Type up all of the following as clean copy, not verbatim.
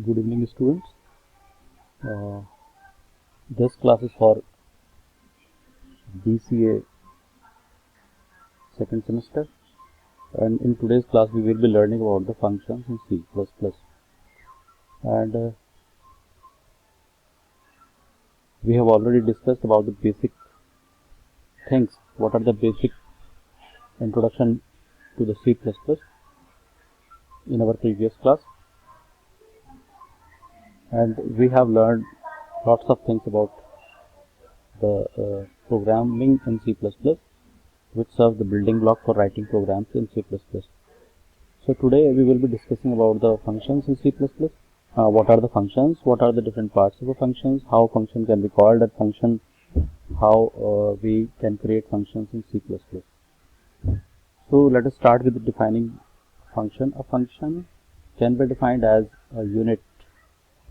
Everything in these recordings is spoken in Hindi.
Good evening, students. This class is for BCA second semester, and in today's class we will be learning about the functions in C++. And we have already discussed about the basic things. What are the basic introduction to the C++ in our previous class, and we have learned lots of things about the programming in C++, which serves the building block for writing programs in C++. So today we will be discussing about the functions in C++. What are the functions? What are the different parts of the functions? How function can be called as function? How we can create functions in C++. So let us start with defining function. A function can be defined as a unit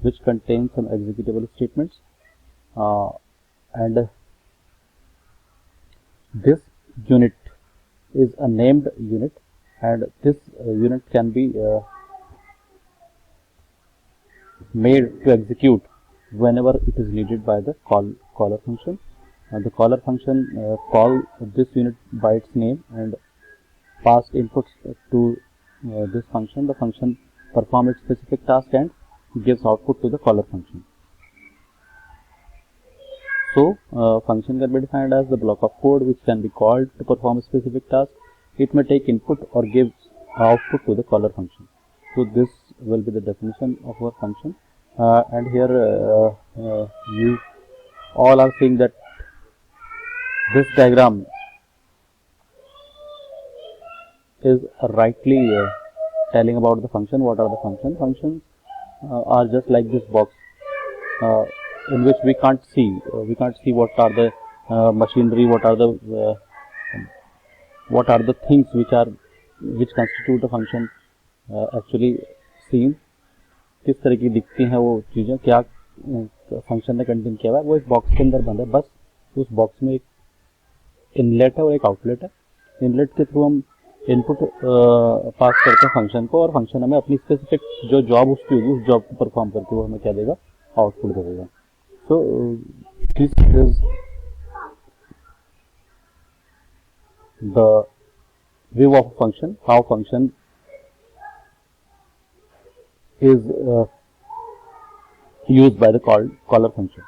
which contains some executable statements, and this unit is a named unit, and this unit can be made to execute whenever it is needed by the caller function. The caller function call this unit by its name and pass inputs to this function. The function performs its specific task and gives output to the caller function. So function can be defined as the block of code which can be called to perform a specific task. It may take input or gives output to the caller function. So this will be the definition of our function, and here you all are seeing that this diagram is rightly telling about the function. What are the functions? Functions are just like this box in which we can't see what are the machinery, what are the things which constitute a function actually seen. किस तरह की दिखती हैं वो चीज़ें, क्या फंक्शन ने कंटेन किया हुआ है, वो एक बॉक्स के अंदर बंद है. बस उस बॉक्स में एक इनलेट है और एक आउटलेट है. इनलेट के थ्रू हम इनपुट पास करते हैं फंक्शन को, और फंक्शन हमें अपनी स्पेसिफिक जो जॉब उसकी होगी उस जॉब को परफॉर्म करके वो हमें क्या देगा, आउटपुट देगा. So this is the view of function, how function is used by the caller function.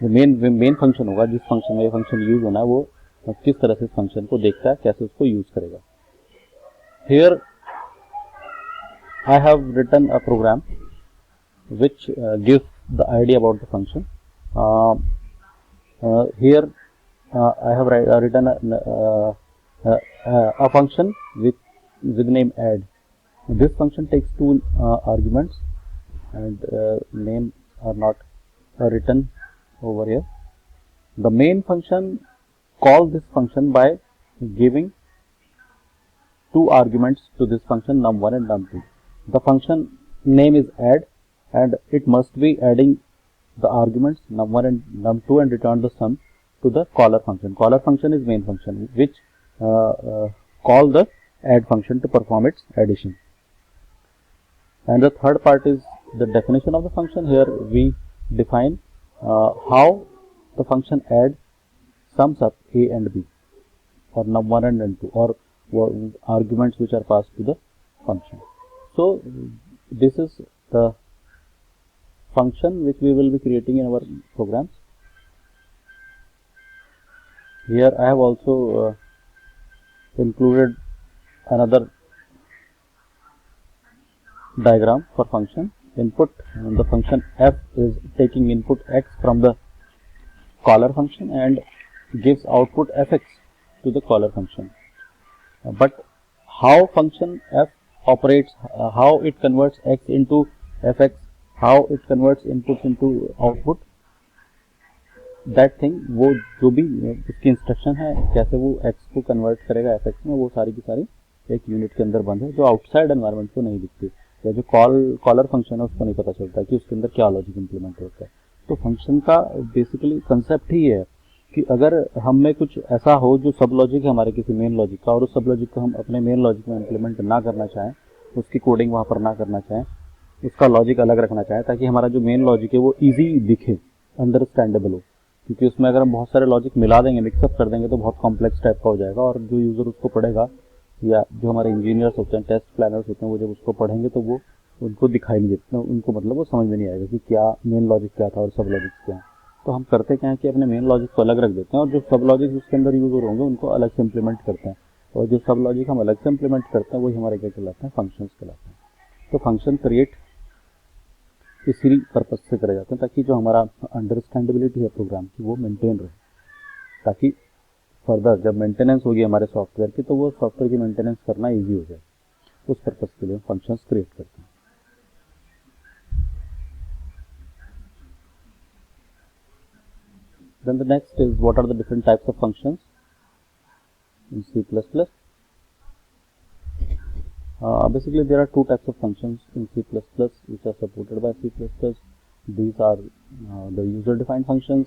Main function होगा जिस फंक्शन में ये फंक्शन यूज होना है, वो किस तरह से इस फंक्शन को देखता है, कैसे उसको यूज करेगा. Here I have written a program which gives the idea about the function. Here I have written a function with name add. This function takes two arguments, and names are not written over here. The main function calls this function by giving two arguments to this function, num1 and num2. The function name is add, and it must be adding the arguments num1 and num2 and return the sum to the caller function. Caller function is main function which call the add function to perform its addition. And the third part is the definition of the function. Here we define how the function add sums up a and b, or num1 and num2, or arguments which are passed to the function. So this is the function which we will be creating in our programs. Here I have also included another diagram for function input, and the function f is taking input x from the caller function and gives output fx to the caller function. But how function f operates, how it converts x into fx, how it converts input into output, that thing, वो जो भी उसकी इंस्ट्रक्शन है कैसे वो x को कन्वर्ट करेगा fx में, वो सारी की सारी एक यूनिट के अंदर बंद है, जो आउटसाइड एनवायरनमेंट को नहीं दिखती, या जो कॉलर फंक्शन है उसको नहीं पता चलता कि उसके अंदर क्या लॉजिक इंप्लीमेंट होता है. तो फंक्शन का बेसिकली कंसेप्ट ही है कि अगर हम में कुछ ऐसा हो जो सब लॉजिक है हमारे किसी मेन लॉजिक का, और उस सब लॉजिक को हम अपने मेन लॉजिक में इंप्लीमेंट ना करना चाहें, उसकी कोडिंग वहाँ पर ना करना चाहें, उसका लॉजिक अलग रखना चाहें ताकि हमारा जो मेन लॉजिक है वो ईजी दिखे, अंडरस्टैंडेबल हो, क्योंकि उसमें अगर हम बहुत सारे लॉजिक मिला देंगे, मिक्सअप कर देंगे तो बहुत कॉम्प्लेक्स टाइप का हो जाएगा और जो यूज़र उसको पढ़ेगा या जो हमारे इंजीनियर्स होते हैं, टेस्ट प्लानर्स होते हैं, वो जब उसको पढ़ेंगे तो वो उनको दिखाई नहीं देता, उनको मतलब वो समझ में नहीं आएगा कि क्या मेन लॉजिक क्या था और सब लॉजिक क्या है। तो हम करते क्या है कि अपने मेन लॉजिक को अलग रख देते हैं और जो सब लॉजिक उसके अंदर यूज होंगे उनको अलग से इम्प्लीमेंट करते हैं, और जो सब लॉजिक हम अलग से इम्प्लीमेंट करते हैं वही हमारे क्या कहलाते हैं, फंक्शंस कहलाते हैं। तो फंक्शन क्रिएट इसी पर्पज से करे जाते हैं ताकि जो हमारा अंडरस्टैंडेबिलिटी है प्रोग्राम की वो मेंटेन रहे, ताकि फर्दर जब मेंटेनेंस होगी हमारे सॉफ्टवेयर की तो वो सॉफ्टवेयर की मेंटेनेंस करना ईजी हो जाए। उस पर्पज के लिए फंक्शंस क्रिएट करते हैं। Then the next is what are the different types of functions in C++. Basically there are two types of functions in C++ which are supported by C++. These are the user defined functions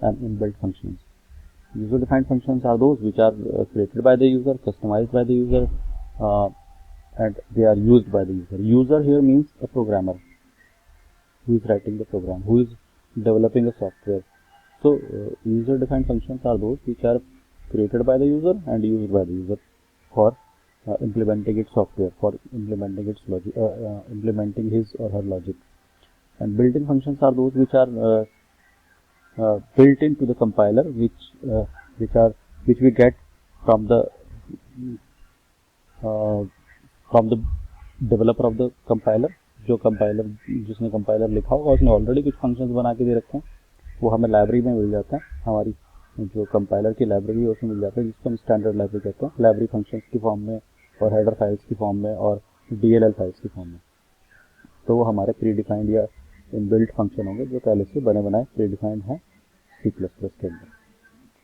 and inbuilt functions. User defined functions are those which are created by the user, customized by the user, and they are used by the user. User here means a programmer who is writing the program, who is developing a software. So user defined functions are those which are created by the user and used by the user for implementing its software, for implementing its logic, implementing his or her logic. And built-in functions are those which are built into the compiler, which we get from the developer of the compiler. जो कंपाइलर जिसने कंपाइलर लिखा होगा उसने ऑलरेडी कुछ फंक्शंस बना के दे रखे हैं, वो हमें लाइब्रेरी में मिल जाता है, हमारी जो कंपाइलर की लाइब्रेरी है उसमें मिल जाता है, जिसको हम स्टैंडर्ड लाइब्रेरी कहते हैं, लाइब्रेरी फंक्शंस की फॉर्म में और हेडर फाइल्स की फॉर्म में और DLL फाइल्स की फॉर्म में। तो वो हमारे प्री डिफाइंड या इनबिल्ट फंक्शन होंगे जो पहले से बने बनाए प्री डिफाइंड है C++ के अंदर।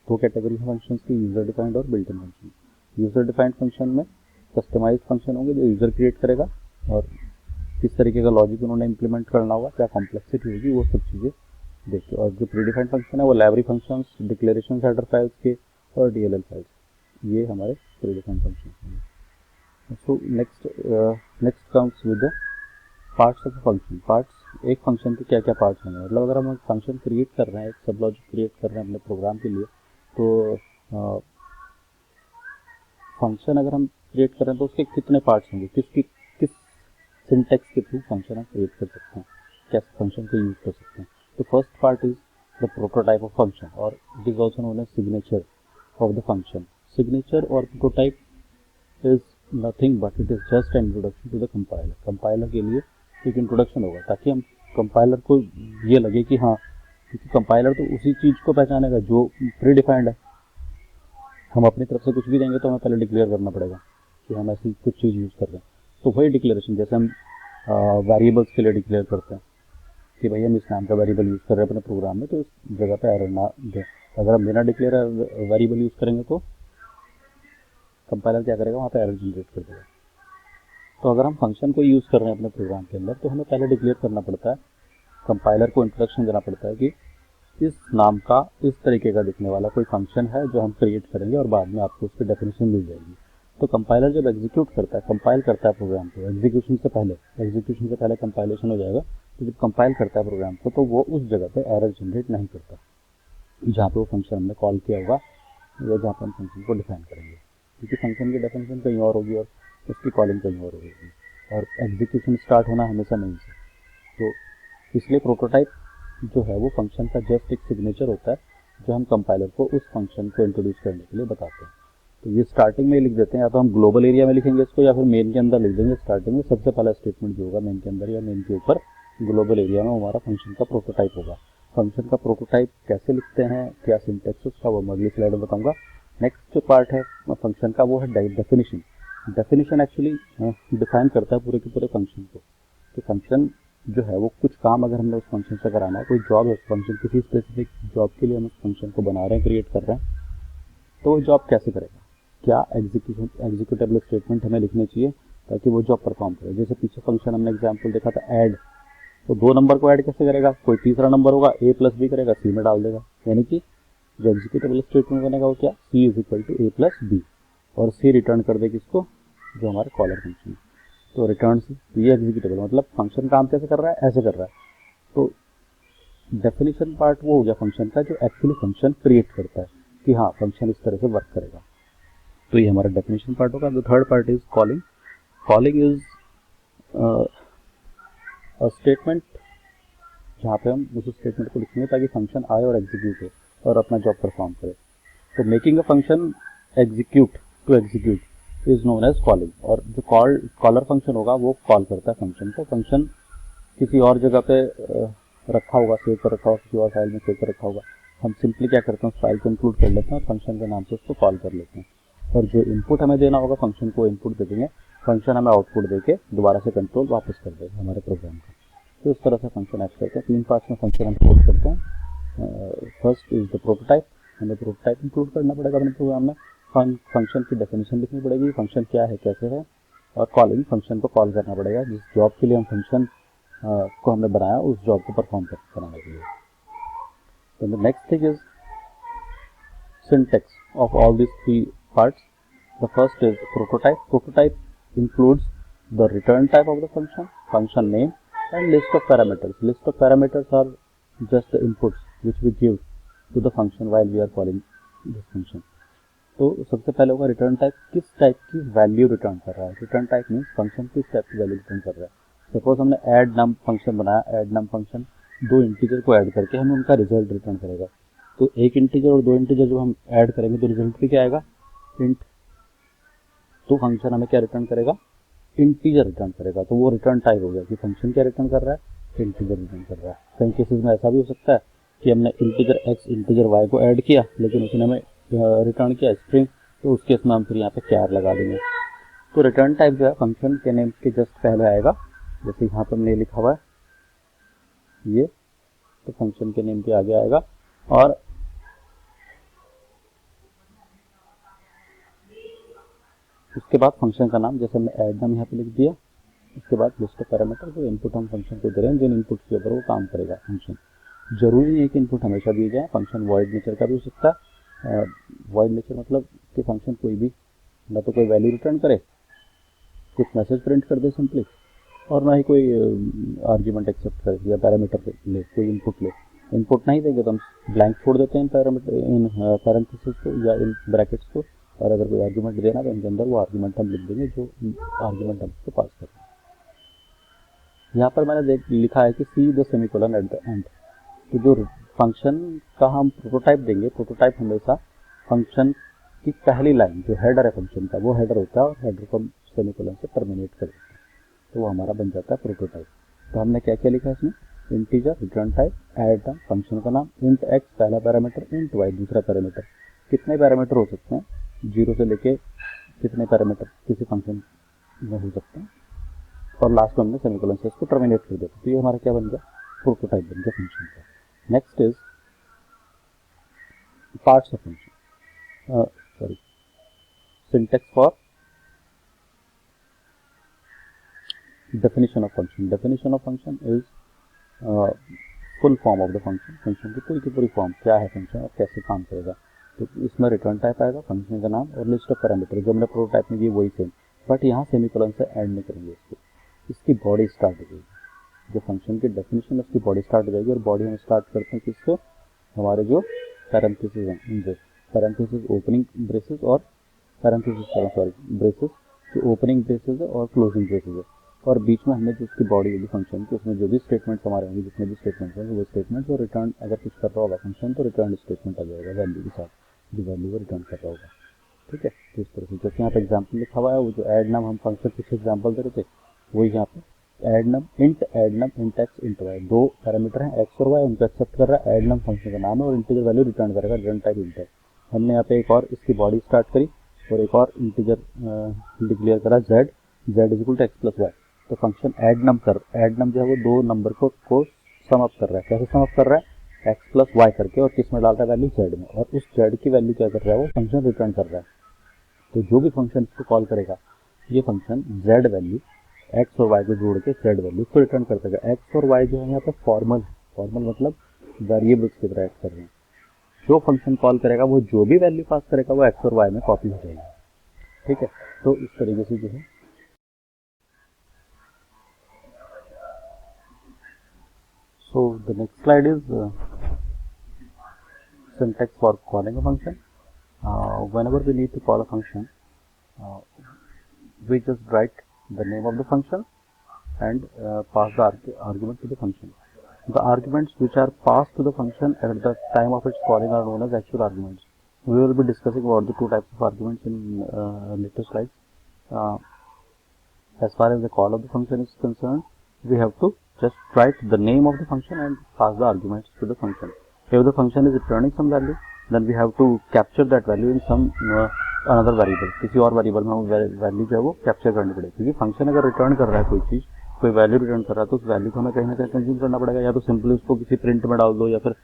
दो कैटेगरी है फंक्शंस की, यूजर डिफाइंड और built in function. User defined function में कस्टमाइज्ड फंक्शन होंगे जो यूजर क्रिएट करेगा और किस तरीके का लॉजिक उन्होंने इंप्लीमेंट करना होगा, क्या कॉम्प्लेक्सिटी होगी, वो सब चीज़ें देखिए। और जो प्री डिफाइंड फंक्शन है वो library functions, declaration header files के और DLL फाइल्स, ये हमारे प्री डिफाइंड फंक्शन हैं। So next comes with the parts of function. Parts, एक फंक्शन के क्या क्या पार्ट्स होंगे, मतलब अगर हम फंक्शन क्रिएट कर रहे हैं, एक सब लॉजिक क्रिएट कर रहे हैं अपने प्रोग्राम के लिए, तो फंक्शन अगर हम क्रिएट कर रहे हैं तो उसके कितने पार्ट्स होंगे, किस सिंटेक्स के थ्रू फंक्शन हम क्रिएट कर सकते हैं, कैसे फंक्शन को यूज कर सकते हैं। तो first part is the prototype of function और it is also known as signature of the function. Signature और prototype is nothing but it is just an introduction to the compiler. Compiler के लिए एक इंट्रोडक्शन होगा ताकि हम कंपाइलर को ये लगे कि हाँ, क्योंकि कंपाइलर तो उसी चीज़ को पहचानेगा जो प्री डिफाइंड है। हम अपनी तरफ से कुछ भी देंगे तो हमें पहले डिक्लेयर करना पड़ेगा कि हम ऐसी कुछ चीज़ यूज़ कर रहे हैं। तो वही डिक्लेरेशन, जैसे हम वेरिएबल्स के लिए डिक्लेयर करते हैं कि भाई हम इस नाम का वेरिएबल यूज़ कर रहे हैं अपने प्रोग्राम में, तो इस जगह पे एरर ना दें। अगर हम बिना डिक्लेयर वेरिएबल यूज़ करेंगे तो कंपाइलर क्या करेगा, वहाँ पे एरर जनरेट कर देगा। तो अगर हम फंक्शन को यूज़ कर रहे हैं अपने प्रोग्राम के अंदर तो हमें पहले डिक्लेयर करना पड़ता है, कंपाइलर को इंट्रोडक्शन देना पड़ता है कि इस नाम का इस तरीके का दिखने वाला कोई फंक्शन है जो हम क्रिएट करेंगे और बाद में आपको उसकी डेफिनेशन मिल जाएगी। तो कंपाइलर जब एग्जीक्यूट करता है, कंपाइल करता है प्रोग्राम को, एग्जीक्यूशन से पहले कंपाइलेशन हो जाएगा, तो जब कंपाइल करता है प्रोग्राम को तो वो उस जगह पे एरर जनरेट नहीं करता जहाँ पे वो फंक्शन हमने कॉल किया होगा या जहाँ पे हम फंक्शन को डिफाइन करेंगे, क्योंकि फंक्शन की डेफिनेशन कहीं और होगी और उसकी कॉलिंग कहीं और होगी और एग्जीक्यूशन स्टार्ट होना हमेशा नहीं है। तो इसलिए प्रोटोटाइप जो है वो फंक्शन का जस्ट एक सिग्नेचर होता है जो हम कंपाइलर को उस फंक्शन को इंट्रोड्यूस करने के लिए बताते हैं। तो ये स्टार्टिंग में लिख देते हैं, या तो हम ग्लोबल एरिया में लिखेंगे इसको या फिर मेन के अंदर लिख देंगे। स्टार्टिंग में सबसे पहला स्टेटमेंट जो होगा मेन के अंदर या मेन के ऊपर ग्लोबल एरिया में हमारा फंक्शन का प्रोटोटाइप होगा। फंक्शन का प्रोटोटाइप कैसे लिखते हैं, क्या सिंटेक्स उसका, वो मैं अगली स्लाइड में बताऊंगा। नेक्स्ट जो पार्ट है फंक्शन का वो है डेफिनेशन। डेफिनेशन एक्चुअली डिफाइन करता है पूरे के पूरे फंक्शन को। तो फंक्शन जो है वो कुछ काम अगर हमने उस फंक्शन से कराना है, कोई जॉब है उस फंक्शन, किसी स्पेसिफिक जॉब के लिए हम उस फंक्शन को बना रहे हैं, क्रिएट कर रहे हैं, तो वो जॉब कैसे करेगा, क्या एग्जीक्यूटेबल स्टेटमेंट हमें लिखने चाहिए ताकि वो जॉब परफॉर्म करे। जैसे पीछे फंक्शन हमने एग्जांपल देखा था ऐड, तो 2 नंबर को ऐड कैसे करेगा, कोई तीसरा नंबर होगा A + B करेगा, C में डाल देगा, यानी कि जो एग्जीक्यूटेबल स्टेटमेंट बनेगा वो क्या, C = A + B, और C रिटर्न कर देगी इसको जो हमारे कॉलर फंक्शन है। तो रिटर्न तो ये एग्जीक्यूटेबल, मतलब फंक्शन काम कैसे कर रहा है, ऐसे कर रहा है। तो डेफिनेशन पार्ट वो हो गया फंक्शन का जो एक्चुअली फंक्शन क्रिएट करता है कि हाँ फंक्शन इस तरह से वर्क करेगा। तो ये हमारा डेफिनेशन पार्ट होगा। The third part is calling. Calling is a statement जहाँ पे हम उस स्टेटमेंट को लिखेंगे ताकि फंक्शन आए और एग्जीक्यूट हो और अपना जॉब परफॉर्म करे। तो making a function execute to execute is known as calling. और जो कॉलर फंक्शन होगा वो कॉल करता है फंक्शन को। फंक्शन किसी और जगह पे रखा होगा, सेव कर रखा होगा, किसी और फाइल में सेव कर रखा होगा, हम सिंपली क्या करते हैं उस फाइल को इंक्लूड कर लेते हैं और फंक्शन के नाम से उसको कॉल कर लेते हैं। और जो इनपुट हमें देना होगा फंक्शन को इनपुट दे देंगे, फंक्शन हमें आउटपुट देके दोबारा से कंट्रोल वापस कर देगा हमारे प्रोग्राम का। तो इस तरह से फंक्शन एक्ट करते हैं। 3 पार्ट्स में फंक्शन हम कोड करते हैं। First is the prototype. हमें प्रोटोटाइप इंक्लूड करना पड़ेगा अपने प्रोग्राम में। फंक्शन की डेफिनेशन लिखनी पड़ेगी, फंक्शन क्या है, कैसे है। और कॉलिंग, फंक्शन को कॉल करना पड़ेगा जिस जॉब के लिए हम फंक्शन को हमने बनाया उस जॉब को परफॉर्म कराने के लिए। तो the next thing is syntax of all these 3 parts. The first is prototype. Prototype includes the return type of the function, function name, and list of parameters. List of parameters are just the inputs which we give to the function while we are calling this function. तो सबसे पहले होगा रिटर्न टाइप, किस टाइप की वैल्यू रिटर्न कर रहा है। रिटर्न टाइप मीन्स फंक्शन किस टाइप की वैल्यू रिटर्न कर रहा है। सपोज हमने ऐड नम फंक्शन बनाया, ऐड नम फंक्शन 2 इंटीजर को ऐड करके हमें उनका रिजल्ट रिटर्न करेगा। तो एक इंटीजर और 2 इंटीजर जब हम ऐड करेंगे तो रिजल्ट भी क्या आएगा, इंट। तो फंक्शन हमें क्या रिटर्न करेगा, इंटीजर रिटर्न करेगा। तो वो रिटर्न टाइप हो गया कि फंक्शन क्या रिटर्न कर रहा है, इंटीजर रिटर्न कर रहा है। कई केसेस में ऐसा भी हो सकता है कि हमने इंटीजर एक्स इंटीजर वाई को ऐड किया लेकिन उसने हमें रिटर्न किया स्ट्रिंग, तो उस केस में हम फिर यहाँ पे कैर लगा देंगे। तो रिटर्न टाइप जो है फंक्शन के नेम के जस्ट पहले आएगा। जैसे यहाँ पर हमने लिखा हुआ है ये, तो फंक्शन के नेम के आगे आएगा। और उसके बाद फंक्शन का नाम, जैसे हमने ऐड नाम यहाँ पे लिख दिया। उसके बाद लिस्ट ऑफ पैरामीटर, जो इनपुट हम फंक्शन को दे रहे हैं, जिन इनपुट के ऊपर वो काम करेगा फंक्शन। जरूरी नहीं है कि इनपुट हमेशा दिए जाए, फंक्शन वॉइड नेचर का भी हो सकता है। वॉइड नेचर मतलब कि फंक्शन कोई भी ना तो कोई वैल्यू रिटर्न करे, कुछ मैसेज प्रिंट कर दे सिंपली, और ना ही कोई आर्ग्यूमेंट एक्सेप्ट करे या पैरामीटर ले, कोई इनपुट ले। इनपुट नहीं देंगे तो हम ब्लैंक छोड़ देते हैं पैरामीटर इन पैरेंथेसिस को या इन ब्रैकेट्स को, और अगर कोई आर्ग्यूमेंट देना तो इनके अंदर वो आर्ग्यूमेंट हम लिख देंगे जो आर्ग्यूमेंट हम उसको पास कर रहे हैं। यहाँ पर मैंने लिखा है कि see the semicolon at the end. तो जो फंक्शन का हम प्रोटोटाइप देंगे, प्रोटोटाइप हमेशा फंक्शन की पहली लाइन जो हेडर है फंक्शन का, वो हेडर होता है और हेडर को हम सेमीकोलन से टर्मिनेट कर देते हैं, तो वो हमारा बन जाता है प्रोटोटाइप। तो हमने क्या क्या लिखा है इसमें, इंटीजर रिटर्न टाइप, ऐड नाम फंक्शन का नाम, इंट एक्स पहला पैरामीटर, इंट वाई दूसरा पैरामीटर। कितने पैरामीटर हो सकते हैं, 0 से लेके कितने पैरामीटर किसी फंक्शन में हो सकते हैं, और लास्ट में हमने सेमीकोलन से इसको टर्मिनेट कर देते। तो ये हमारा क्या बन गया, प्रोटोटाइप बन गया फंक्शन का। Next is parts of function, sorry syntax for definition of function. Definition of function is full form of the function. Function की पूरी फॉर्म क्या है फंक्शन और कैसे काम करेगा। तो इसमें रिटर्न टाइप आएगा, फंक्शन का नाम और लिस्ट ऑफ पैरामीटर जो हमने प्रोटोटाइप में दिए वही सेम, बट यहाँ सेमीकोलन से ऐड नहीं करेंगे इसको। इसकी बॉडी स्टार्ट हो जाएगी, जो फंक्शन की डेफिनेशन है उसकी बॉडी स्टार्ट हो जाएगी। और बॉडी हम स्टार्ट करते हैं किससे, हमारे जो पैरेंथेसिस हैं उनसे। पैरेंथेसिस ओपनिंग ब्रेसेस और ब्रेसेस जो ओपनिंग ब्रेसेस है और क्लोजिंग ब्रेसेस है। और बीच में हमने जो उसकी बॉडी होगी फंक्शन की, उसमें जो भी स्टेटमेंट्स हमारे होंगे, जितने भी स्टेटमेंट्स होंगे वो स्टेटमेंट्स, और रिटर्न अगर कुछ कर रहा होगा फंक्शन तो रिटर्न स्टेटमेंट आ जाएगा वैल्यू के साथ, जो वैल्यू को रिटर्न कर रहा होगा। ठीक है, तो इस तरह से जैसे यहाँ पे एग्जाम्पल लिखा हुआ है, वो जो ऐड नाम हम फंक्शन कुछ एग्जाम्पल दे रहे थे वही यहाँ पे add num int x int Y, 2 parameter हैं एक्स और वाई, उनको एक्सेप्ट कर रहा है। ऐड नम फंक्शन का नाम है और इंटीजर वैल्यू रिटर्न करेगा, रिटर्न टाइप इंट है। हमने यहाँ पे एक और इसकी बॉडी स्टार्ट करी और एक और इंटीजर डिक्लेयर करा z is equal to x plus y. तो फंक्शन ऐड नम जो है वो 2 नंबर को सम अप कर रहा है। कैसे सम अप कर रहा है, एक्स प्लस वाई करके, और किस में डाल रहा है वैल्यू z में, और उस z की वैल्यू क्या कर रहा है, वो फंक्शन रिटर्न कर रहा है। तो जो भी फंक्शन इसको कॉल करेगा ये फंक्शन z वैल्यू एक्स और वाई को जोड़ के z वैल्यू को रिटर्न कर देगा। एक्स और वाई जो है यहाँ पे फॉर्मल मतलब वेरिएबल्स की तरह एक्ट कर रहे हैं। जो फंक्शन कॉल करेगा वो जो भी वैल्यू पास करेगा वो एक्स और वाई में कॉपी हो जाएगी। ठीक है, तो इस तरीके से जो है The next slide is syntax for calling a function. Whenever we need to call a function, we just write the name of the function and pass the argument to the function. The arguments which are passed to the function at the time of its calling are known as actual arguments. We will be discussing about the two types of arguments in later slides. As far as the call of the function is concerned, we have to just write the name of the function and pass the arguments to the function. If the function is returning some value, then we have to capture that value in some another variable. किसी और वेरिएबल में हम वैल्यू जो है वो कैप्चर करनी पड़ेगी, क्योंकि फंक्शन अगर रिटर्न कर रहा है कोई चीज़, कोई वैल्यू रिटर्न कर रहा है, तो उस वैल्यू को हमें कहीं ना कहीं कंज्यूम करना पड़ेगा. या तो सिंपली उसको किसी प्रिंट में डाल दो, या फिर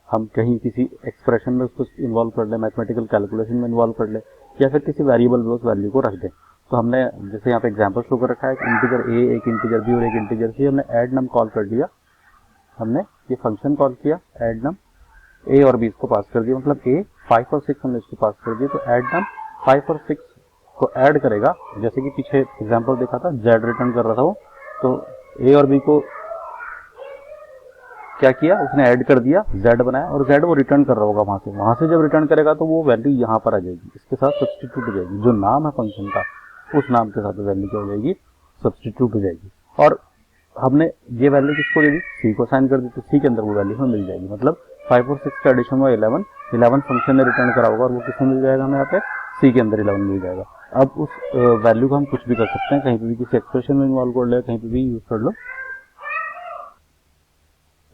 हम कहीं किसी एक्सप्रेशन में उसको इन्वॉल्व कर ले, मैथमेटिकल कैलकुलेशन में इन्वॉल्व कर ले, या फिर किसी वेरिएबल में उस वैल्यू को रख दे. तो हमने जैसे यहाँ पे एग्जाम्पल शो कर रखा है, इंटीजर ए, एक इंटीजर बी और एक इंटीजर सी. हमने ऐड नम कॉल कर दिया, हमने ये फंक्शन कॉल किया ऐड नम, ए और बी इसको पास कर दिया, मतलब ए 5 और 6 हमने इसको पास कर दिया. तो ऐड नम 5 और 6 को ऐड करेगा, जैसे कि पीछे एग्जाम्पल देखा था, जेड रिटर्न कर रहा था वो, तो ए और बी को क्या किया, उसने ऐड कर दिया, जेड बनाया, और जेड वो रिटर्न कर रहा होगा वहां से जब रिटर्न करेगा तो वो वैल्यू यहाँ पर आ जाएगी, इसके साथ सब्सटीट्यूट हो जाएगी. जो नाम है फंक्शन का, उस नाम के साथ वैल्यू क्या हो जाएगी, सब्सटीट्यूट हो जाएगी. और हमने ये वैल्यू किसको दे दी, सी को साइन कर दी, तो सी के अंदर वो वैल्यू हमें मिल जाएगी. मतलब 5 और 6 का एडिशन हुआ 11 फंक्शन ने रिटर्न करा होगा, और वो किसमें मिल जाएगा, हमें यहाँ पे सी के अंदर 11 मिल जाएगा. अब उस वैल्यू को हम कुछ भी कर सकते हैं, कहीं पे भी किसी एक्सप्रेशन में इन्वॉल्व कर ले, कहीं पे भी यूज कर लो,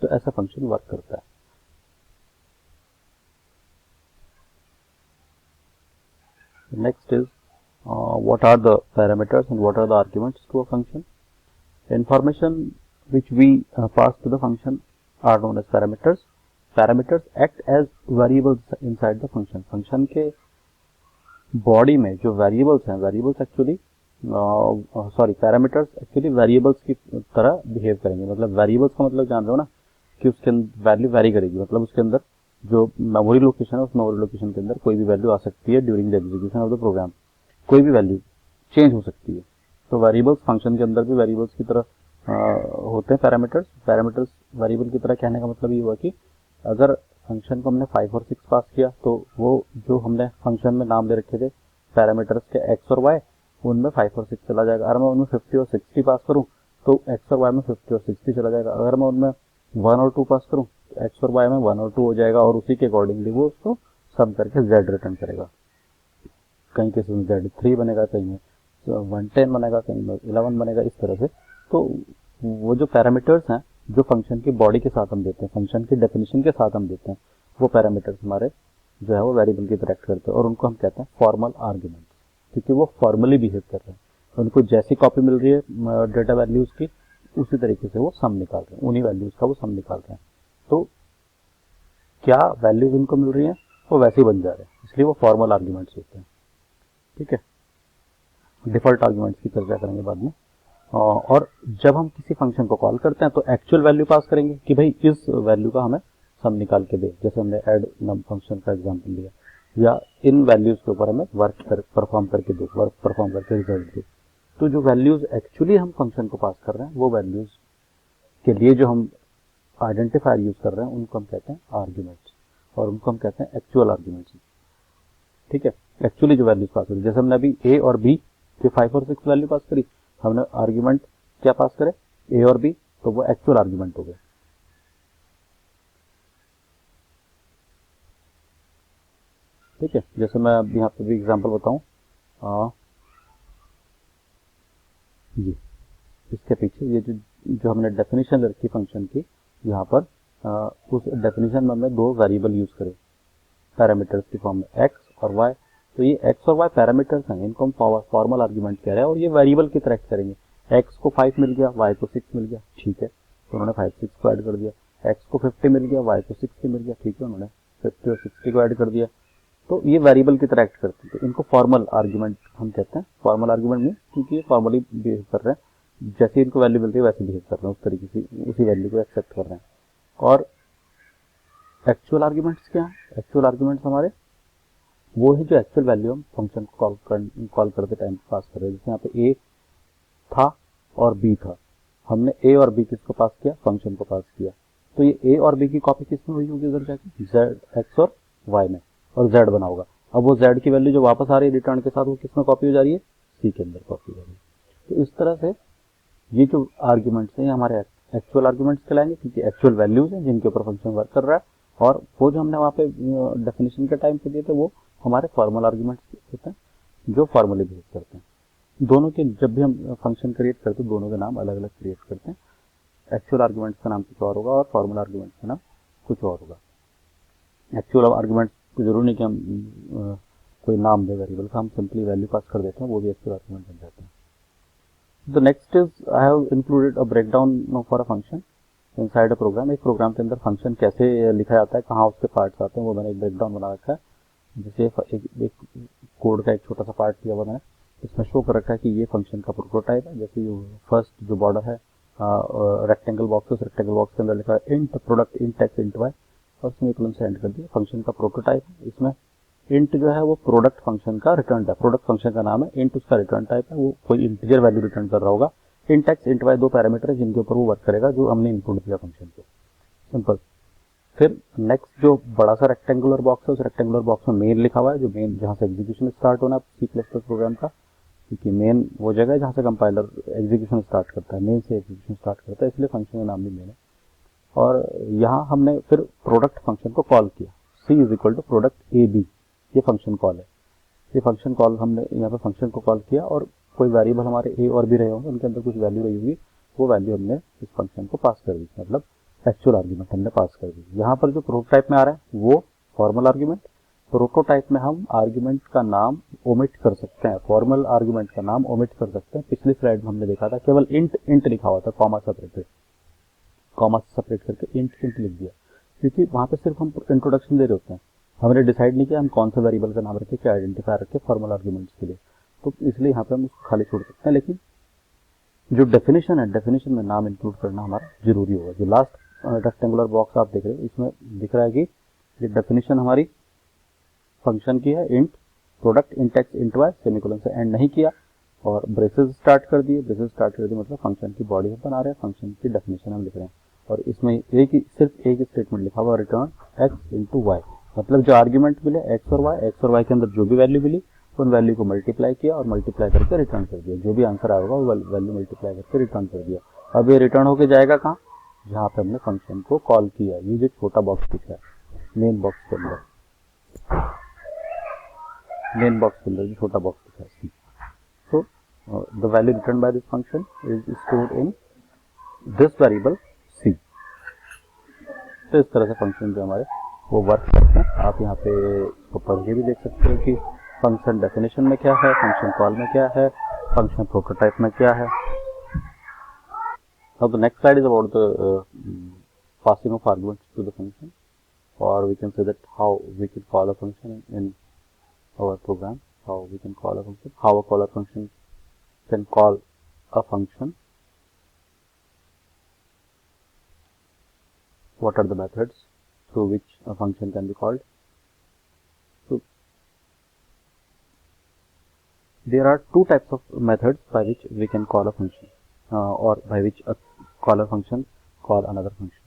तो ऐसा फंक्शन वर्क करता है. Next is what are the parameters and what are the arguments to a function. Information which we pass to the function are known as parameters. Parameters act as variables inside the function. Function के बॉडी में जो वेरिएबल्स हैं, variables actually parameters actually variables की तरह बिहेव करेंगे. मतलब वेरिएबल्स का मतलब जान रहे हो ना, कि उसके वैल्यू वेरी करेगी. मतलब उसके अंदर जो मेमोरी लोकेशन है, उस मेमोरी लोकेशन के अंदर कोई भी वैल्यू आ सकती है during the execution of the program. कोई भी वैल्यू चेंज हो सकती है. तो वेरिएबल्स फंक्शन के अंदर भी वेरिएबल्स की तरह होते हैं पैरामीटर्स. पैरामीटर्स वेरिएबल की तरह कहने का मतलब ये हुआ कि अगर फंक्शन को हमने 5 और 6 पास किया, तो वो जो हमने फंक्शन में नाम दे रखे थे पैरामीटर्स के एक्स और वाई, उनमें 5 और 6 चला जाएगा. अगर मैं उनमें 50 और 60 पास करूँ तो एक्स और वाई में 50 और 60 चला जाएगा. अगर मैं उनमें 1 और 2 पास करूँ तो एक्स और वाई में 1 और 2 हो जाएगा, और उसी के अकॉर्डिंगली वो उसको सम करके जेड रिटर्न करेगा. कहीं केस में जेड 3 बनेगा, कहीं में 110 बनेगा, कहीं में 11 बनेगा, इस तरह से. तो वो जो पैरामीटर्स हैं जो फंक्शन की बॉडी के साथ हम देते हैं, फंक्शन की डेफिनेशन के साथ हम देते हैं, वो पैरामीटर्स हमारे जो है वो वेरिएबल की तरह एक्ट करते हैं, और उनको हम कहते हैं फॉर्मल आर्ग्यूमेंट्स, क्योंकि वो फॉर्मली बिहेव कर रहे हैं. उनको जैसी कॉपी मिल रही है डेटा वैल्यूज की, उसी तरीके से वो सम निकाल रहे हैं, उन्हीं वैल्यूज का वो सम निकाल रहे हैं. तो क्या वैल्यूज उनको मिल रही हैं वो वैसे ही बन जा रहे हैं, इसलिए वो फॉर्मल आर्ग्यूमेंट्स होते हैं. ठीक है, डिफॉल्ट आर्ग्यूमेंट्स की चर्चा करेंगे बाद में. और जब हम किसी फंक्शन को कॉल करते हैं तो एक्चुअल वैल्यू पास करेंगे कि भाई इस वैल्यू का हमें सम निकाल के दे, जैसे हमने ऐड नम फंक्शन का एग्जांपल लिया, या इन वैल्यूज के ऊपर हमें वर्क परफॉर्म करके दो, वर्क परफॉर्म करके रिजल्ट दो. तो जो वैल्यूज एक्चुअली हम फंक्शन को पास कर रहे हैं, वो वैल्यूज के लिए जो हम आइडेंटिफायर यूज कर रहे हैं, उनको हम कहते हैं आर्ग्यूमेंट्स, और उनको हम कहते हैं एक्चुअल आर्ग्यूमेंट्स. ठीक है, एक्चुअली जो वैल्यूज पास करी, जैसे हमने अभी ए और बी के 5 और 6 वैल्यू पास करी, हमने आर्ग्यूमेंट क्या पास करे, ए और बी, तो वो एक्चुअल आर्ग्यूमेंट हो गए. ठीक है, जैसे मैं अब यहाँ पे भी एग्जांपल बताऊं, जी इसके पीछे ये जो हमने डेफिनेशन रखी फंक्शन की, यहाँ पर उस डेफिनेशन में हमने 2 वेरिएबल यूज करे पैरामीटर्स की फॉर्म में, एक्स और वाई. तो ये एक्स और वाई पैरामीटर्स हैं, इनको हम फॉर्मल आर्ग्यूमेंट कह रहे हैं, और ये वेरिएबल की तरह करेंगे. एक्स को 5 मिल गया, वाई को 6 मिल गया, ठीक है, तो उन्होंने 5 6 को ऐड कर दिया. एक्स को 50 मिल गया, वाई को 60 मिल गया, ठीक है, उन्होंने 50 और 60 को ऐड कर दिया. तो ये वेरिएबल की तरह एक्ट करते हैं, तो इनको फॉर्मल आर्ग्यूमेंट हम कहते हैं. फॉर्मल आर्ग्यूमेंट में क्योंकि ये फॉर्मली बिहेव कर रहे हैं, जैसे इनको वैल्यू मिलती है वैसे बिहेव कर रहे हैं, उस तरीके से उसी वैल्यू को एक्सेप्ट कर रहे हैं. और एक्चुअल आर्ग्यूमेंट्स क्या है, एक्चुअल आर्ग्यूमेंट्स हमारे वो है जो एक्चुअल वैल्यू हम फंक्शन को कॉल करते टाइम पास कर रहे हैं. जैसे यहाँ पे ए था और बी था, हमने ए और बी किसको पास किया, फंक्शन को पास किया, तो ये ए और बी की कॉपी किस में हुई होगी उधर जाके, जेड एक्स और वाई में, और जेड बना होगा। अब वो जेड की वैल्यू जो वापस आ रही है रिटर्न के साथ, वो किस में कॉपी हो जा रही है, सी के अंदर कॉपी हो जा रही है। तो इस तरह से ये जो आर्ग्यूमेंट्स हैं हमारे एक्चुअल आर्ग्यूमेंट्स कहलाएंगे, क्योंकि एक्चुअल वैल्यूज हैं जिनके ऊपर फंक्शन वर्क कर रहा है, और वो जो हमने वहाँ पे डेफिनेशन के टाइम पे दिए थे वो हमारे फॉर्मल आर्ग्यूमेंट्स होते हैं जो फॉर्मली बेस करते हैं। दोनों के जब भी हम फंक्शन क्रिएट करते हैं दोनों के नाम अलग अलग क्रिएट करते हैं, एक्चुअल आर्ग्यूमेंट्स का नाम कुछ और होगा और फॉर्मल आर्ग्यूमेंट्स का नाम कुछ और होगा। एक्चुअल आर्ग्यूमेंट्स को जरूर नहीं कि हम कोई नाम दे वेरिएबल का, हम सिंपली वैल्यू पास कर देते हैं, वो भी एक्चुअल आर्ग्यूमेंट बन जाते हैं। The next is I have included a breakdown for a function inside a program। एक प्रोग्राम के अंदर फंक्शन कैसे लिखा जाता है, कहाँ उसके पार्ट्स आते हैं, वो मैंने एक ब्रेकडाउन बना रखा है। जैसे एक कोड का एक छोटा सा पार्ट दिया हुआ मैंने, इसमें शो कर रखा है कि ये फंक्शन का प्रोटोटाइप है। जैसे फर्स्ट जो बॉर्डर है रेक्टेंगल बॉक्स, रेक्टेंगल बॉक्स के अंदर लिखा है int product int x int y, और सेमीकोलन से एंड कर दिया। फंक्शन का प्रोटोटाइप है, इसमें इंट जो है वो प्रोडक्ट फंक्शन का रिटर्न टाइप, प्रोडक्ट फंक्शन का नाम है, इंट उसका रिटर्न टाइप है, वो कोई इंटीजर वैल्यू रिटर्न कर रहा होगा। इंट एक्स इंट वाई दो पैरामीटर है जिनके ऊपर वो वर्क करेगा जो हमने इनपुट दिया फंक्शन को, सिंपल। फिर नेक्स्ट जो बड़ा सा रेक्टेंगुलर बॉक्स है, उस रेक्टेंगुलर बॉक्स में मेन लिखा हुआ है, जो मेन जहाँ से एग्जीक्यूशन स्टार्ट होना है C++ प्रोग्राम का, क्योंकि मेन वो जगह है जहाँ से कंपाइलर एग्जीक्यूशन स्टार्ट करता है, मेन से एग्जीक्यूशन स्टार्ट करता है, इसलिए फंक्शन का नाम भी मेन है। और यहाँ हमने फिर प्रोडक्ट फंक्शन को कॉल किया, C is equal to product a b, ये फंक्शन कॉल है। ये फंक्शन कॉल हमने यहाँ पे फंक्शन को कॉल किया, और कोई वेरिएबल हमारे ए और बी रहे होंगे, उनके अंदर कुछ वैल्यू रही होगी, वो वैल्यू हमने इस फंक्शन को पास कर दी, मतलब एक्चुअल आर्ग्यूमेंट हमने पास कर दी। यहाँ पर जो प्रोटोटाइप में आ रहा है वो फॉर्मल आर्ग्यूमेंट। प्रोटोटाइप में हम आर्ग्यूमेंट का नाम ओमिट कर सकते हैं, फॉर्मल आर्ग्यूमेंट का नाम ओमिट कर सकते हैं। पिछली स्लाइड में हमने देखा था केवल इंट इंट लिखा हुआ था, कॉमा सेपरेटेड, कॉमा सेपरेट करके इंट इंट लिख दिया, क्योंकि वहाँ पे सिर्फ हम इंट्रोडक्शन दे रहे होते हैं, हमने डिसाइड नहीं किया हम कौन सा वेरिएबल का नाम रखें, क्या आइडेंटिफायर रखें फॉर्मल आर्ग्यूमेंट्स के लिए, तो इसलिए यहाँ पे हम उसको खाली छोड़ सकते हैं। लेकिन जो डेफिनेशन है, डेफिनेशन में नाम इंक्लूड करना हमारा जरूरी होगा। जो लास्ट रेक्टेंगुलर बॉक्स आप देख रहे हो, इसमें दिख रहा है कि ये डेफिनेशन हमारी फंक्शन की है, int product int x int y, semicolon से एंड नहीं किया, और ब्रेसेस स्टार्ट कर दिए। ब्रेसेस स्टार्ट कर दिए मतलब फंक्शन की बॉडी हम बना रहे हैं, फंक्शन की डेफिनेशन हम लिख रहे हैं, और इसमें सिर्फ एक स्टेटमेंट लिखा हुआ, रिटर्न एक्स इंटू वाई, मतलब जो आर्ग्यूमेंट मिले एक्स और वाई के अंदर जो भी वैल्यू मिली उन वैल्यू को मल्टीप्लाई किया और मल्टीप्लाई करके रिटर्न कर दिया, जो भी आंसर आएगा वो वैल्यू मल्टीप्लाई करके रिटर्न कर दिया। अब ये रिटर्न होके जाएगा कहाँ, जहाँ पे हमने फंक्शन को कॉल किया, ये जो छोटा बॉक्स दिख रहा है मेन बॉक्स के अंदर, मेन बॉक्स के अंदर जो छोटा बॉक्स दिख रहा है। So the value return by this function is stored in this variable c. तो इस तरह से फंक्शन जो हमारे वो वर्क करते हैं। आप यहाँ पे इसको पढ़ के भी देख सकते हो कि फंक्शन डेफिनेशन में क्या है, फंक्शन कॉल में क्या है, फंक्शन प्रोटोटाइप में क्या है। Now the next slide is about the passing of arguments to the function, or we can say that how we can call a function in our program, how we can call a function, how a caller function can call a function, what are the methods through which a function can be called. So there are two types of methods by which we can call a function, or by which a caller function call another function,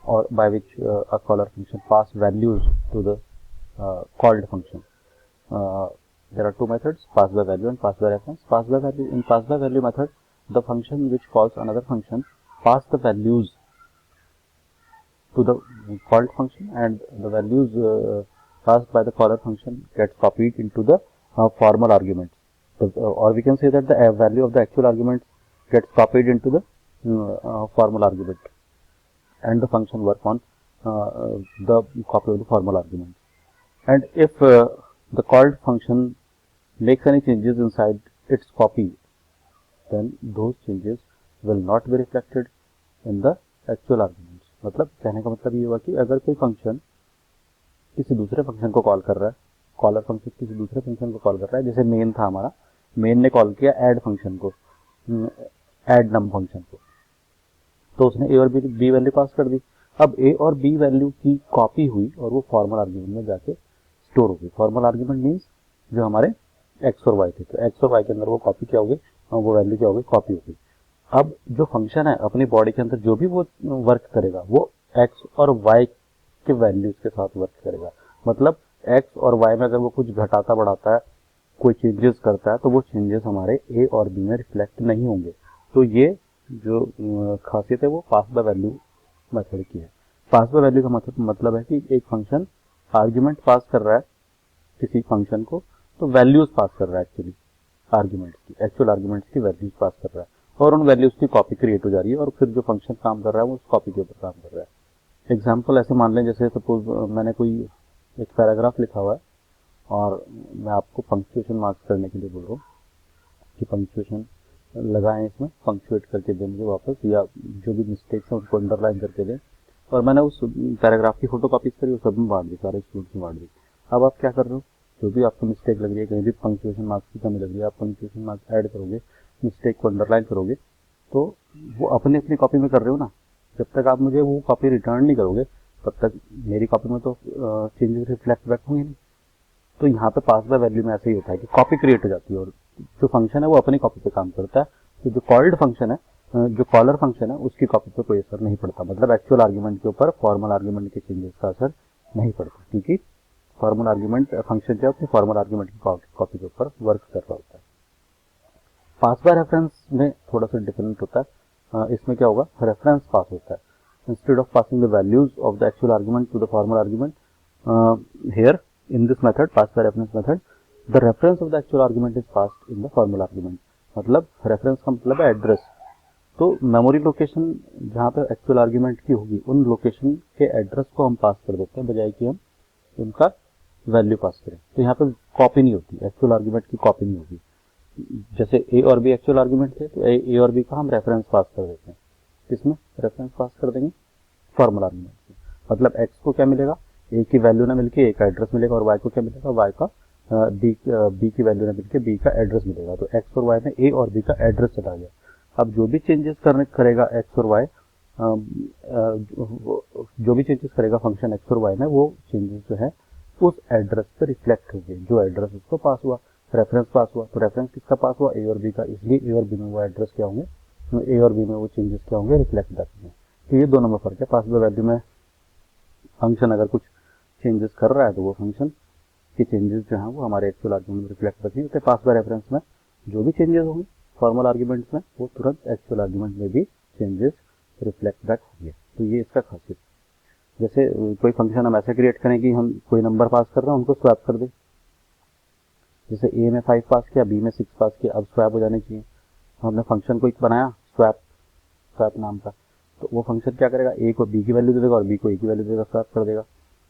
or by which a caller function pass values to the called function. There are two methods, pass by value and pass by reference. Pass by value, in pass by value method, the function which calls another function pass the values to the called function, and the values passed by the caller function gets copied into the formal arguments. Or we can say that the value of the actual arguments gets copied into the formal argument, and the function work on the copy of the formal argument. And if the called function makes any changes inside its copy, then those changes will not be reflected in the actual arguments. मतलब कहने का मतलब ये हुआ कि अगर कोई फंक्शन किसी दूसरे फंक्शन को कॉल कर रहा है, कॉलर फंक्शन किसी दूसरे फंक्शन को कॉल कर रहा है, जैसे मेन था हमारा, मेन ने कॉल किया ऐड फंक्शन को, ऐड नम फंक्शन को, तो उसने ए और बी वैल्यू पास कर दी। अब ए और बी वैल्यू की कॉपी हुई और वो फॉर्मल आर्ग्यूमेंट में जाके स्टोर हो गई। फॉर्मल आर्ग्यूमेंट मीन्स जो हमारे एक्स और वाई थे, तो एक्स और वाई के अंदर वो कॉपी क्या हो गई, वो वैल्यू क्या होगी, कॉपी होगी। अब जो फंक्शन है अपनी बॉडी के अंदर जो भी वो वर्क करेगा वो एक्स और वाई के वैल्यूज के साथ वर्क करेगा। मतलब एक्स और वाई में अगर वो कुछ घटाता बढ़ाता है, कोई चेंजेस करता है, तो वो चेंजेस हमारे ए और बी में रिफ्लेक्ट नहीं होंगे। तो ये जो खासियत है वो पास बाय वैल्यू मेथड की है। पास बाय वैल्यू का मतलब है कि एक फंक्शन आर्ग्यूमेंट पास कर रहा है किसी फंक्शन को, तो वैल्यूज पास कर रहा है एक्चुअली आर्ग्यूमेंट्स की, एक्चुअल आर्ग्यूमेंट्स की वैल्यूज पास कर रहा है, और उन वैल्यूज की कॉपी क्रिएट हो जा रही है, और फिर जो फंक्शन काम कर रहा है वो उस कॉपी के ऊपर काम कर रहा है। एग्जाम्पल ऐसे मान लें, जैसे सपोज मैंने कोई एक पैराग्राफ लिखा हुआ है और मैं आपको पंक्चुएशन मार्क्स करने के लिए बोल रहा हूँ कि पंक्चुएशन लगाएं, इसमें पंक्चुएट करके दें मुझे वापस, या जो भी मिस्टेक्स हैं उनको अंडरलाइन करके दें। और मैंने उस पैराग्राफ की फोटो कॉपीज करी और सब में बांट दी, सारे स्टूडेंट्स में बांट दी। अब आप क्या कर रहे हो, जो भी आपको मिस्टेक लग रही है, कहीं भी पंक्चुएशन मार्क्स की कमी लग रही है, आप पंक्चुएशन मार्क्स ऐड करोगे, मिस्टेक को अंडरलाइन करोगे, तो वो अपनी अपनी कॉपी में कर रहे हो ना। जब तक आप मुझे वो कॉपी रिटर्न नहीं करोगे तब तक मेरी कॉपी में तो चेंजेस रिफ्लेक्ट बैक होंगे नहीं। तो यहाँ पे पास बाय वैल्यू में ऐसे ही होता है कि कॉपी क्रिएट हो जाती है और जो फंक्शन है वो अपनी कॉपी पे काम करता है। तो जो कॉल्ड फंक्शन है, जो कॉलर फंक्शन है, उसकी कॉपी पे कोई असर नहीं पड़ता। मतलब एक्चुअल आर्ग्यूमेंट के ऊपर फॉर्मल आर्ग्यूमेंट के चेंजेस का असर नहीं पड़ता, क्योंकि फॉर्मल आर्ग्यूमेंट फंक्शन जो है अपनी फॉर्मल आर्ग्यूमेंट की कॉपी के ऊपर वर्क कर रहा होता है। पास बाय रेफरेंस में थोड़ा सा डिफरेंट होता है। इसमें क्या होगा, रेफरेंस पास होता है। Instead of passing the values of the actual argument to the formal argument, here in this method, pass by reference method, the reference of the actual argument is passed in the formal argument। मतलब रेफरेंस का मतलब है एड्रेस। तो मेमोरी लोकेशन जहाँ पे एक्चुअल आर्ग्यूमेंट की होगी, उन लोकेशन के एड्रेस को हम पास कर देते हैं, बजाय कि हम उनका वैल्यू पास करें। तो यहाँ पे कॉपी नहीं होती, एक्चुअल आर्ग्यूमेंट की कॉपी नहीं होगी। जैसे ए और बी एक्चुअल आर्ग्यूमेंट थे, तो ए और बी का हम रेफरेंस पास कर देते हैं। किसमें रेफरेंस पास कर देंगे, फॉर्मल आर्ग्यूमेंट में। मतलब एक्स को क्या मिलेगा, ए की वैल्यू ना मिलके ए का एड्रेस मिलेगा, और वाई को क्या मिलेगा, वाई का बी की वैल्यू ना मिलके बी का एड्रेस मिलेगा। तो एक्स और वाई में ए और बी का एड्रेस चला गया। अब जो भी चेंजेस करेगा एक्स और वाई, जो भी चेंजेस करेगा फंक्शन एक्स और वाई में, वो चेंजेस जो है उस एड्रेस पे रिफ्लेक्ट होंगे, जो एड्रेस उसको पास हुआ, रेफरेंस पास हुआ। तो रेफरेंस किसका पास हुआ, ए और बी का, इसलिए ए और बी में वो एड्रेस क्या होंगे, ए और बी में वो चेंजेस क्या होंगे, रिफ्लेक्ट होंगे। तो ये दोनों में फर्क है। पास बाय वैल्यू में फंक्शन अगर कुछ चेंजेस कर रहा है तो वो फंक्शन के चेंजेस जो हैं वो हमारे एक्चुअल आर्ग्यूमेंट में रिफ्लेक्ट नहीं होते। पास बाय रेफरेंस में जो भी चेंजेस होंगे फॉर्मल आर्ग्यूमेंट्स में, वो तुरंत एक्चुअल आर्ग्यूमेंट में भी चेंजेस रिफ्लेक्ट बैक होंगे। तो ये इसका खासियत। जैसे कोई फंक्शन हम ऐसे क्रिएट करें कि हम कोई नंबर पास कर रहे हैं, उनको स्वैप कर दें। जैसे ए में 5 पास किया, बी में 6 पास किया, अब स्वैप हो जाने चाहिए। हमने फंक्शन को एक बनाया स्वैप नाम का, तो वो फंक्शन क्या करेगा, ए को बी की वैल्यू दे देगा और बी को ए की वैल्यू देगा, स्वैप कर देगा।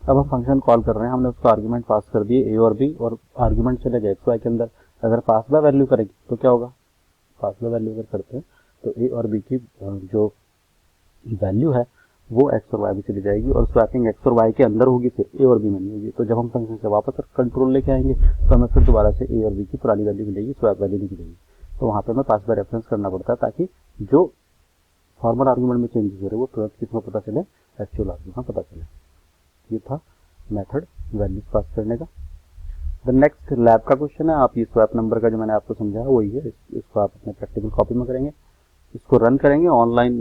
अब हम फंक्शन कॉल कर रहे हैं, हमने उसको आर्ग्यूमेंट पास कर दिए ए और बी, और आर्ग्यूमेंट चले गए एक्स वाई के अंदर। अगर पास बाय वैल्यू करेगी तो क्या होगा, पास बाय वैल्यू अगर करते हैं तो ए और बी की जो वैल्यू है वो एक्स और वाई भी चली जाएगी, और स्वैपिंग एक्स और वाई के अंदर होगी, सिर्फ ए और बी में नहीं होगी। तो जब हम फंक्शन से वापस कंट्रोल लेके आएंगे तो हमें फिर दोबारा से ए और बी की पुरानी वैल्यू मिलेगी, स्वैप वैल्यू नहीं मिलेगी। तो वहाँ पे हमें पास बाय रेफरेंस करना पड़ता है, ताकि जो फॉर्मल आर्ग्यूमेंट में चेंजेस हो रहे हैं वो तुरंत किसमें पता चले, एक्चुअल आर्ग्यूमेंट में पता चले। ये था मेथड वैल्यूज पास करने का। द नेक्स्ट लैब का क्वेश्चन है, आप ये स्वैप नंबर का जो मैंने आपको समझाया वही है, इसको आप अपने प्रैक्टिकल कॉपी में करेंगे, इसको रन करेंगे। ऑनलाइन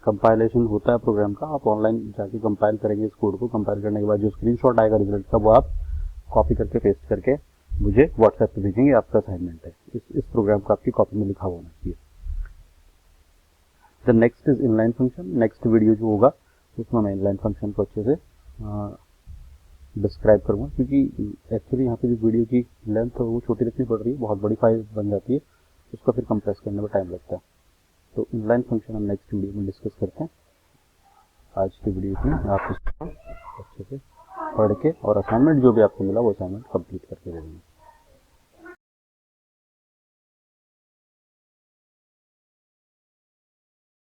कंपाइलेशन होता है प्रोग्राम का, आप ऑनलाइन जाके कंपाइल करेंगे इस कोड को। कंपाइल करने के बाद जो स्क्रीनशॉट आएगा रिजल्ट का, वो आप कॉपी करके पेस्ट करके मुझे व्हाट्सएप पे भेजेंगे। आपका असाइनमेंट है, इस प्रोग्राम का आपकी कॉपी में लिखा होना चाहिए। The next is inline function. Next video जो होगा उसमें मैं इनलाइन फंक्शन को अच्छे से डिस्क्राइब करूँगा, क्योंकि एक्चुअली यहाँ पे जो वीडियो की लेंथ है वो छोटी रखनी पड़ रही है, बहुत बड़ी फाइल बन जाती है, उसको फिर कंप्रेस करने में टाइम लगता है। तो इनलाइन फंक्शन हम नेक्स्ट वीडियो में डिस्कस करते हैं। आज की वीडियो में आप इसको अच्छे से पढ़ के और असाइनमेंट जो भी आपको मिला वो असाइनमेंट कंप्लीट करके दे देंगे।